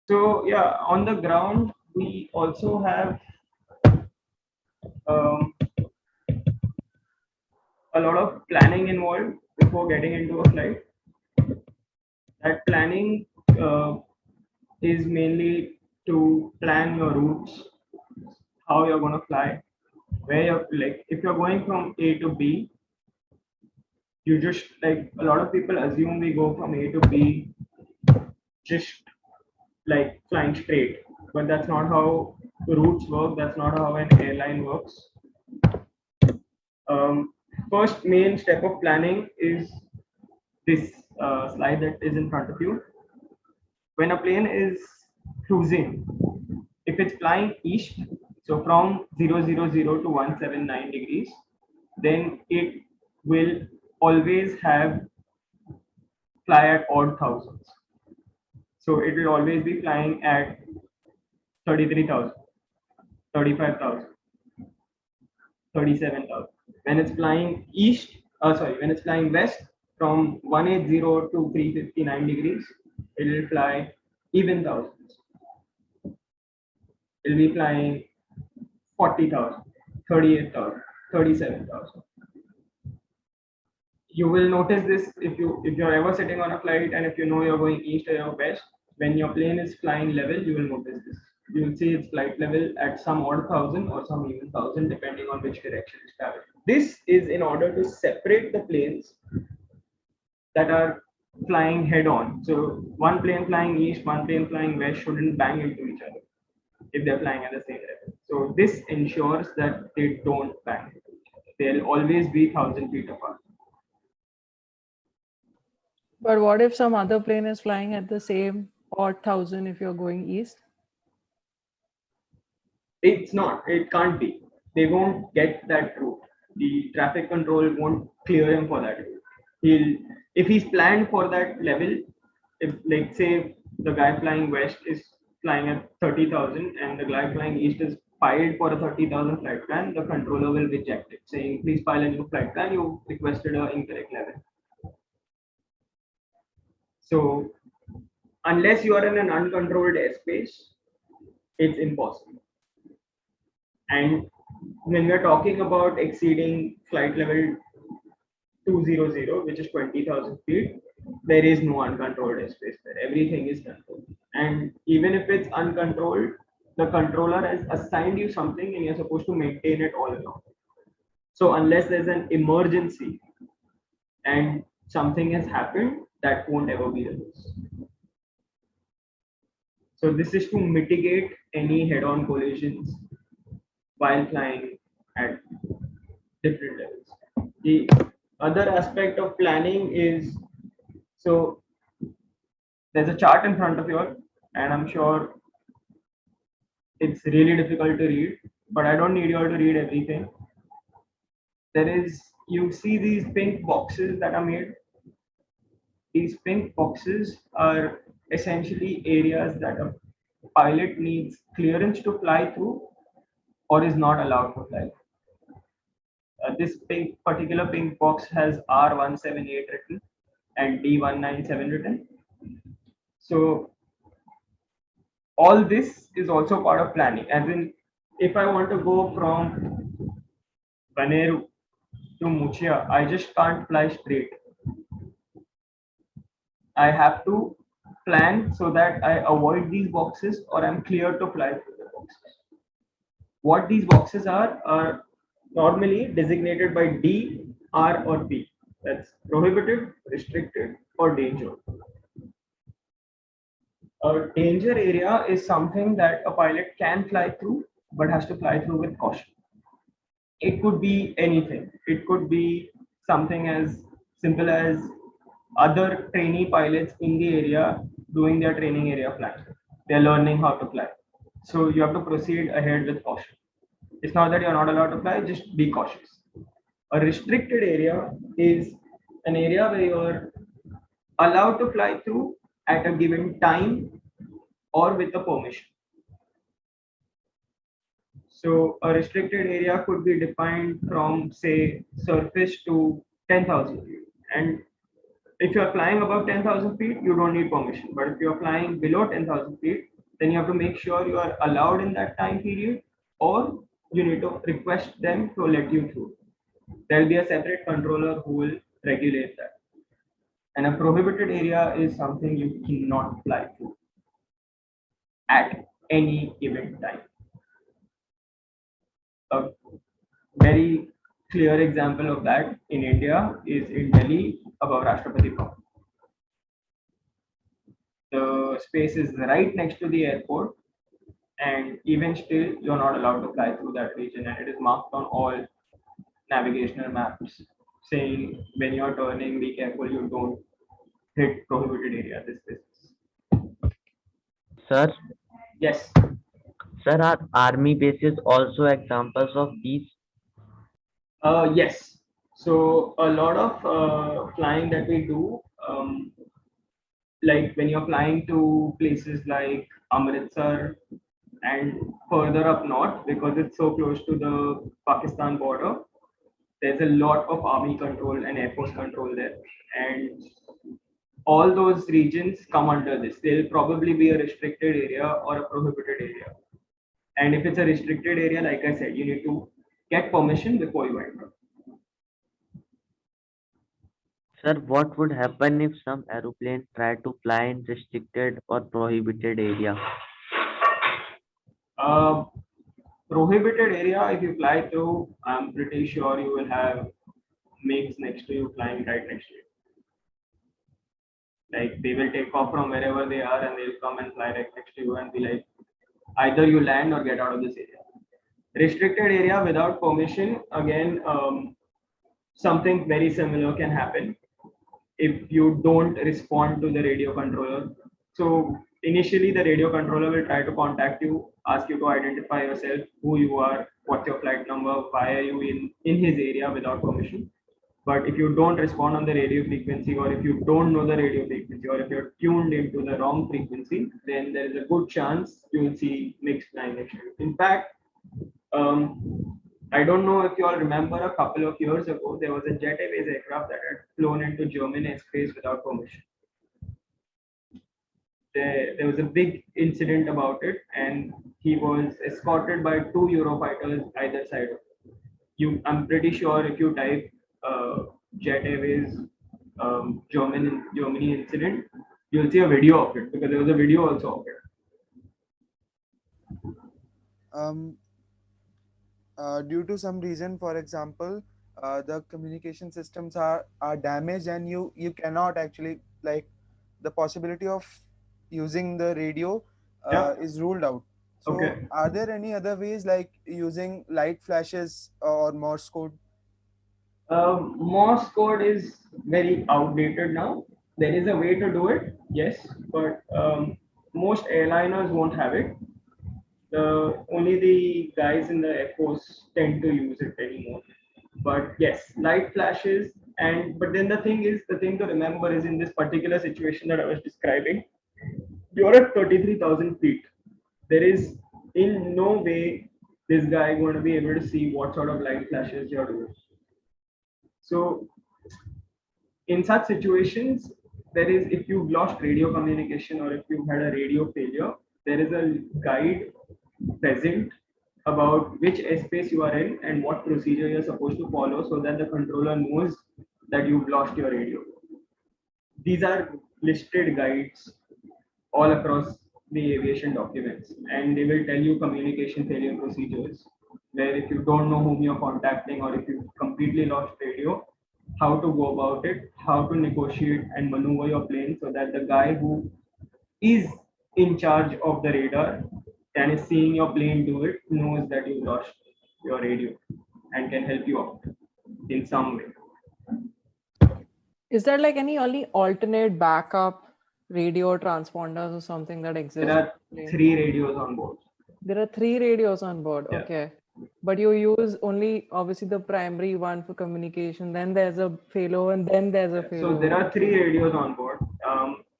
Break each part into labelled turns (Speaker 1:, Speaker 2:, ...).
Speaker 1: So yeah, on the ground we also have um, a lot of planning involved before getting into a flight. That planning uh, is mainly to plan your routes, how you're going to fly, where you're like if you're going from A to B, you just like a lot of people assume we go from A to B just like flying straight, but that's not how routes work. That's not how an airline works. Um, First main step of planning is this slide that is in front of you. When a plane is cruising, if it's flying east, so from 000 to 179 degrees, then it will always have fly at odd thousands. So it will always be flying at 33,000, 35,000, 37,000. When it's flying east, when it's flying west from 180 to 359 degrees, it will fly even thousands. It will be flying 40,000, 38,000, 37,000. You will notice this if you're ever sitting on a flight and if you know you're going east or west, when your plane is flying level, you will notice this. You will see its flight level at some odd thousand or some even thousand depending on which direction it's traveling. This is in order to separate the planes that are flying head on. So one plane flying east, one plane flying west shouldn't bang into each other if they're flying at the same level. So this ensures that they don't bang into each other. They'll always be 1,000 feet apart.
Speaker 2: But what if some other plane is flying at the same odd thousand if you're going east?
Speaker 1: It's not. It can't be. They won't get that route. The traffic control won't clear him for that route. He'll if he's planned for that level. If like say the guy flying west is flying at 30,000 and the guy flying east is filed for a 30,000 flight plan, the controller will reject it, saying please file a new flight plan. You requested an incorrect level. So unless you are in an uncontrolled airspace, it's impossible. And when we're talking about exceeding flight level 200, which is 20,000 feet, there is no uncontrolled airspace there. Everything is controlled. And even if it's uncontrolled, the controller has assigned you something and you're supposed to maintain it all along. So unless there's an emergency and something has happened, that won't ever be the case. So this is to mitigate any head-on collisions while flying at different levels. The other aspect of planning is so there's a chart in front of you, and I'm sure it's really difficult to read, but I don't need you all to read everything. There is you see these pink boxes that are made. These pink boxes are essentially areas that a pilot needs clearance to fly through or is not allowed to fly. This particular pink box has R178 written and D197 written. So all this is also part of planning. As in, if I want to go from Baneru to Muchia, I just can't fly straight. I have to plan so that I avoid these boxes or I'm clear to fly through the boxes. What these boxes are normally designated by D, R, or P. That's prohibited, restricted, or danger. A danger area is something that a pilot can fly through but has to fly through with caution. It could be anything. It could be something as simple as other trainee pilots in the area doing their training area flying. They're learning how to fly. So you have to proceed ahead with caution. It's not that you're not allowed to fly, just be cautious. A restricted area is an area where you're allowed to fly through at a given time or with a permission. So a restricted area could be defined from say surface to 10,000 feet. And if you're flying above 10,000 feet, you don't need permission. But if you're flying below 10,000 feet, then you have to make sure you are allowed in that time period, or you need to request them to let you through. There will be a separate controller who will regulate that. And a prohibited area is something you cannot fly through at any given time. A very clear example of that in India is in Delhi above Rashtrapati Bhavan. The space is right next to the airport, and even still, you're not allowed to fly through that region, and it is marked on all navigational maps saying when you're turning, be careful you don't hit prohibited area. This.
Speaker 3: Sir,
Speaker 1: Yes.
Speaker 3: sir, are army bases also examples of these?
Speaker 1: Yes. So a lot of flying that we do, like when you're flying to places like Amritsar and further up north, because it's so close to the Pakistan border, there's a lot of army control and air force control there. And all those regions come under this. There'll probably be a restricted area or a prohibited area. And if it's a restricted area, like I said, you need to get permission before you enter.
Speaker 3: Sir, what would happen if some aeroplane try to fly in restricted or prohibited area?
Speaker 1: Uh, Prohibited area, if you fly through, I'm pretty sure you will have MiGs next to you flying right next to you. Like they will take off from wherever they are and they'll come and fly right next to you and be like, either you land or get out of this area. Restricted area without permission, again, something very similar can happen if you don't respond to the radio controller. So initially the radio controller will try to contact you, ask you to identify yourself, who you are, what's your flight number, why are you in his area without permission. But if you don't respond on the radio frequency, or if you don't know the radio frequency, or if you're tuned into the wrong frequency, then there is a good chance you will see mixed flying next to you. In fact, I don't know if you all remember, a couple of years ago, there was a Jet Airways aircraft that had flown into German airspace without permission. There was a big incident about it, and he was escorted by two Eurofighters either side of you. I'm pretty sure if you type Jet Airways Germany incident, you'll see a video of it, because there was a video also of it.
Speaker 4: um, Due to some reason, for example, the communication systems are damaged, and you cannot actually, like, the possibility of using the radio
Speaker 1: Yeah.
Speaker 4: is ruled out. So
Speaker 1: Okay.
Speaker 4: are there any other ways, like using light flashes or Morse code?
Speaker 1: Morse code is very outdated now. There is a way to do it, yes, but most airliners won't have it. Only the guys in the Air Force tend to use it anymore. But yes, light flashes, and but then the thing to remember is, in this particular situation that I was describing, you're at 33,000 feet. There is in no way this guy going to be able to see what sort of light flashes you're doing. So in such situations, there is, if you've lost radio communication or if you've had a radio failure, there is a guide present about which airspace you are in and what procedure you're supposed to follow, so that the controller knows that you've lost your radio. These are listed guides all across the aviation documents, and they will tell you communication failure procedures, where if you don't know whom you're contacting, or if you've completely lost radio, how to go about it, how to negotiate and maneuver your plane so that the guy who is in charge of the radar and is seeing your plane do it knows that you lost your radio and can help you out in some way.
Speaker 2: Is there like any only alternate backup radio transponders or something that exists?
Speaker 1: There are 3 radios on board.
Speaker 2: There are 3 radios on board.
Speaker 1: Yeah.
Speaker 2: Okay. But you use only obviously the primary one for communication. Then there's a failover, and then there's a failover.
Speaker 1: So there are 3 radios on board.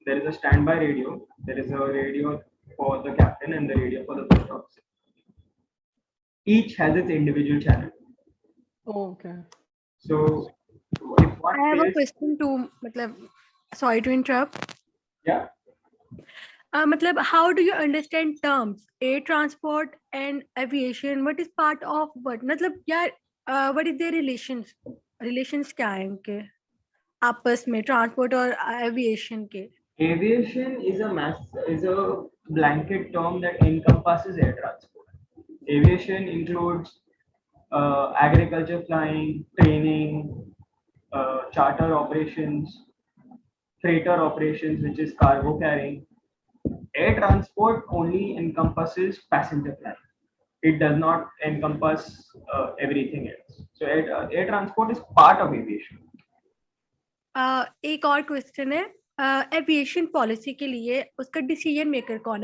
Speaker 1: There is a standby radio. There is a radio for the captain and the radio for the first officer. Each has its individual channel.
Speaker 2: Oh, okay.
Speaker 1: So if one
Speaker 5: I have a
Speaker 1: fails,
Speaker 5: question too. Matlab, sorry to interrupt.
Speaker 1: yeah,
Speaker 5: मतलब how do you understand terms air transport and aviation? What is part of what? मतलब यार what is their relations क्या है इनके आपस में transport और aviation के?
Speaker 1: Aviation is a blanket term that encompasses air transport. Aviation includes agriculture flying, training, charter operations, freighter operations, which is cargo carrying. Air transport only encompasses passenger flying. It does not encompass everything else. So air transport is part of aviation.
Speaker 5: एक और question है aviation policy के लिए उसका decision maker कौन है?